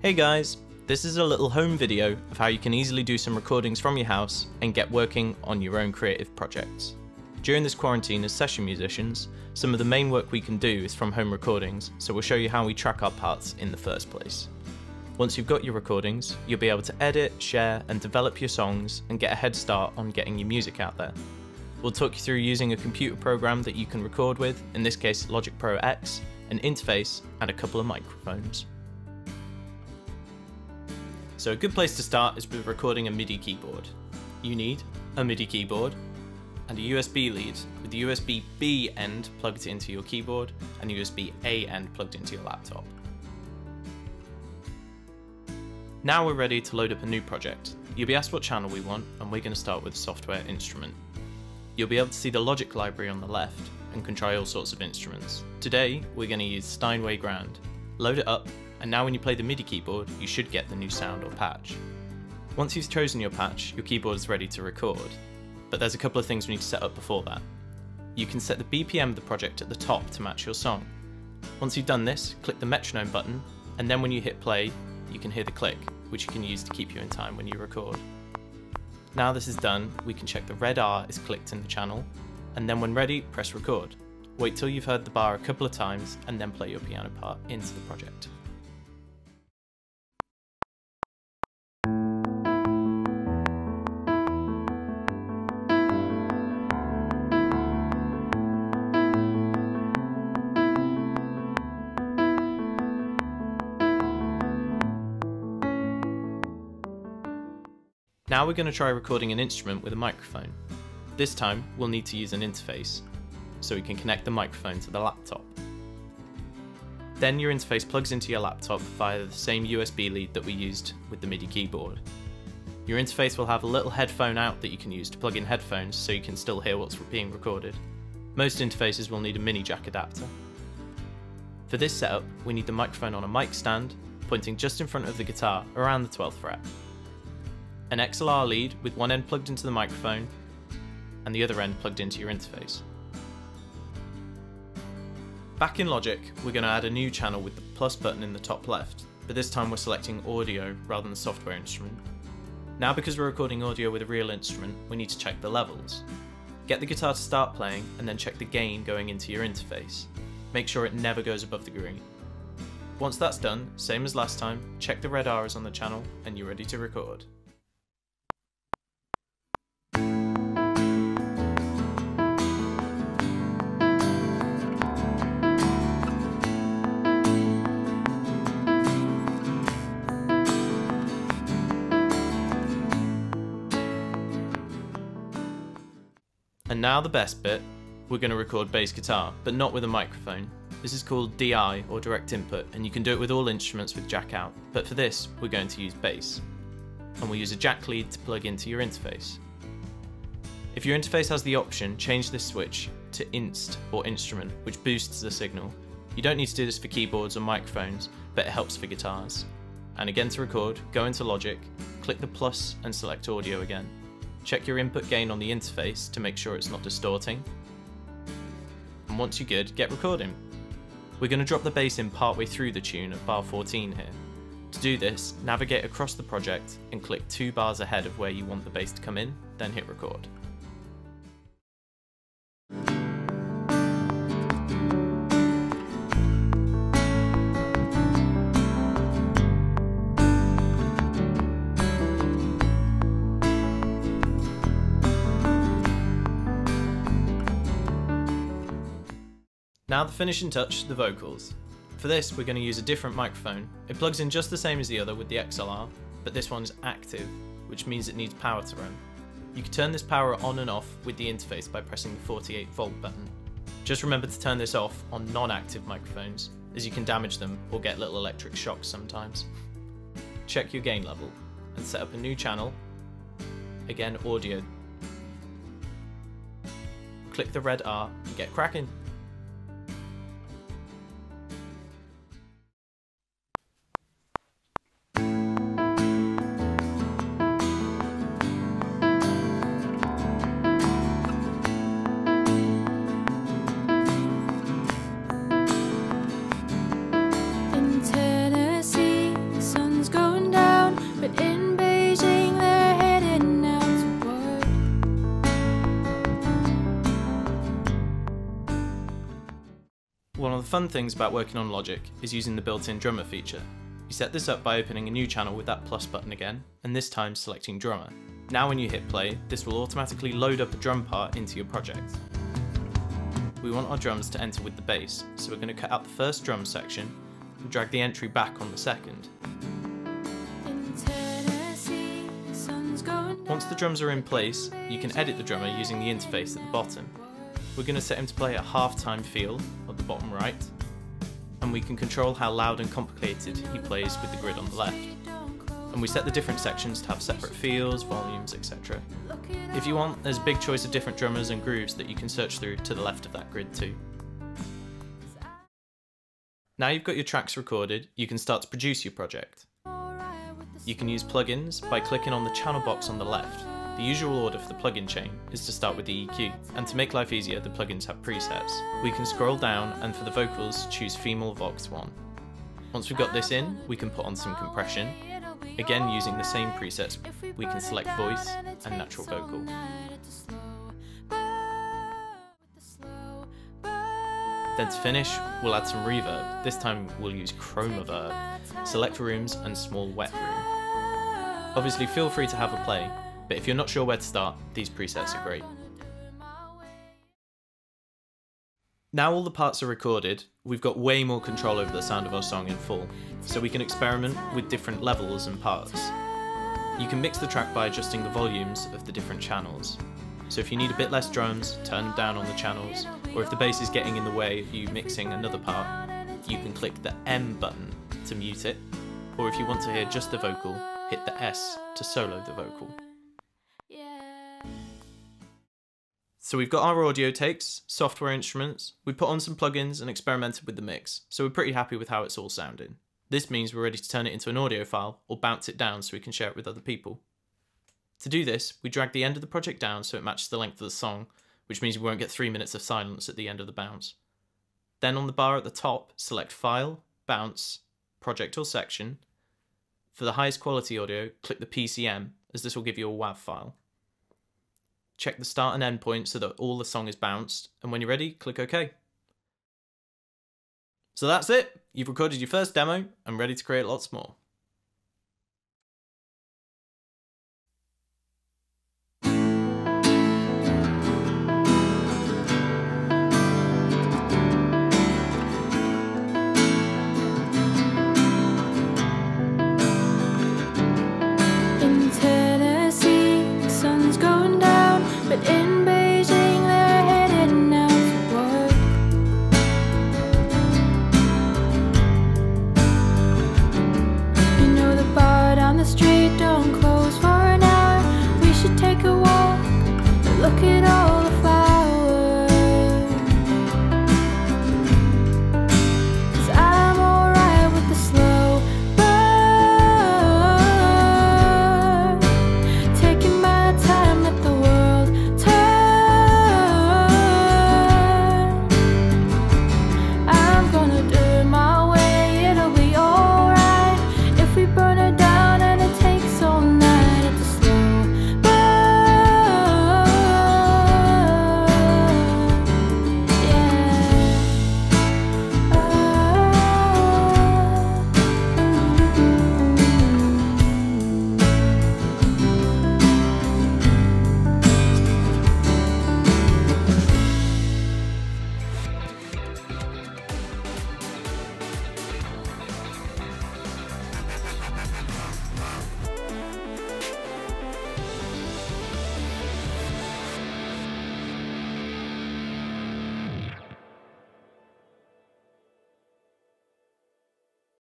Hey guys, this is a little home video of how you can easily do some recordings from your house and get working on your own creative projects. During this quarantine as session musicians, some of the main work we can do is from home recordings, so we'll show you how we track our parts in the first place. Once you've got your recordings, you'll be able to edit, share and develop your songs and get a head start on getting your music out there. We'll talk you through using a computer program that you can record with, in this case Logic Pro X, an interface and a couple of microphones. So a good place to start is with recording a MIDI keyboard. You need a MIDI keyboard and a USB lead with the USB-B end plugged into your keyboard and the USB-A end plugged into your laptop. Now we're ready to load up a new project. You'll be asked what channel we want and we're going to start with a software instrument. You'll be able to see the Logic library on the left and can try all sorts of instruments. Today we're going to use Steinway Grand. Load it up, and now when you play the MIDI keyboard, you should get the new sound or patch. Once you've chosen your patch, your keyboard is ready to record. But there's a couple of things we need to set up before that. You can set the BPM of the project at the top to match your song. Once you've done this, click the metronome button, and then when you hit play, you can hear the click, which you can use to keep you in time when you record. Now this is done, we can check the red R is clicked in the channel, and then when ready, press record. Wait till you've heard the bar a couple of times, and then play your piano part into the project. Now we're going to try recording an instrument with a microphone. This time we'll need to use an interface, so we can connect the microphone to the laptop. Then your interface plugs into your laptop via the same USB lead that we used with the MIDI keyboard. Your interface will have a little headphone out that you can use to plug in headphones so you can still hear what's being recorded. Most interfaces will need a mini jack adapter. For this setup, we need the microphone on a mic stand, pointing just in front of the guitar around the 12th fret. An XLR lead with one end plugged into the microphone and the other end plugged into your interface. Back in Logic, we're going to add a new channel with the plus button in the top left, but this time we're selecting audio rather than software instrument. Now because we're recording audio with a real instrument, we need to check the levels. Get the guitar to start playing and then check the gain going into your interface. Make sure it never goes above the green. Once that's done, same as last time, check the red R is on the channel and you're ready to record. And now the best bit, we're going to record bass guitar, but not with a microphone. This is called DI, or direct input, and you can do it with all instruments with jack out, but for this we're going to use bass. And we'll use a jack lead to plug into your interface. If your interface has the option, change this switch to Inst, or instrument, which boosts the signal. You don't need to do this for keyboards or microphones, but it helps for guitars. And again to record, go into Logic, click the plus and select audio again. Check your input gain on the interface to make sure it's not distorting. And once you're good, get recording. We're going to drop the bass in partway through the tune at bar 14 here. To do this, navigate across the project and click 2 bars ahead of where you want the bass to come in, then hit record. Now the finishing touch, the vocals. For this we're going to use a different microphone. It plugs in just the same as the other with the XLR, but this one's active, which means it needs power to run. You can turn this power on and off with the interface by pressing the 48 volt button. Just remember to turn this off on non-active microphones, as you can damage them or get little electric shocks sometimes. Check your gain level and set up a new channel, again audio. Click the red R and get cracking. In Tennessee, sun One of the fun things about working on Logic is using the built-in drummer feature. You set this up by opening a new channel with that plus button again, and this time selecting drummer. Now when you hit play, this will automatically load up a drum part into your project. We want our drums to enter with the bass, so we're going to cut out the first drum section and drag the entry back on the second. Once the drums are in place, you can edit the drummer using the interface at the bottom. We're going to set him to play a half-time feel at the bottom right, and we can control how loud and complicated he plays with the grid on the left. And we set the different sections to have separate feels, volumes, etc. If you want, there's a big choice of different drummers and grooves that you can search through to the left of that grid too. Now you've got your tracks recorded, you can start to produce your project. You can use plugins by clicking on the channel box on the left. The usual order for the plugin chain is to start with the EQ, and to make life easier, the plugins have presets. We can scroll down and for the vocals choose Female Vox 1. Once we've got this in, we can put on some compression. Again, using the same presets, we can select voice and natural vocal. Then to finish, we'll add some reverb. This time we'll use chroma verb, select rooms and small wet room. Obviously feel free to have a play, but if you're not sure where to start, these presets are great. Now all the parts are recorded, we've got way more control over the sound of our song in full, so we can experiment with different levels and parts. You can mix the track by adjusting the volumes of the different channels. So if you need a bit less drums, turn them down on the channels, or if the bass is getting in the way of you mixing another part, you can click the M button to mute it, or if you want to hear just the vocal, hit the S to solo the vocal. So we've got our audio takes, software instruments, we put on some plugins and experimented with the mix, so we're pretty happy with how it's all sounding. This means we're ready to turn it into an audio file or bounce it down so we can share it with other people. To do this, we drag the end of the project down so it matches the length of the song, which means we won't get 3 minutes of silence at the end of the bounce. Then on the bar at the top, select File, Bounce, Project or Section. For the highest quality audio, click the PCM, as this will give you a WAV file. Check the start and end point so that all the song is bounced, and when you're ready, click OK. So that's it! You've recorded your first demo and ready to create lots more.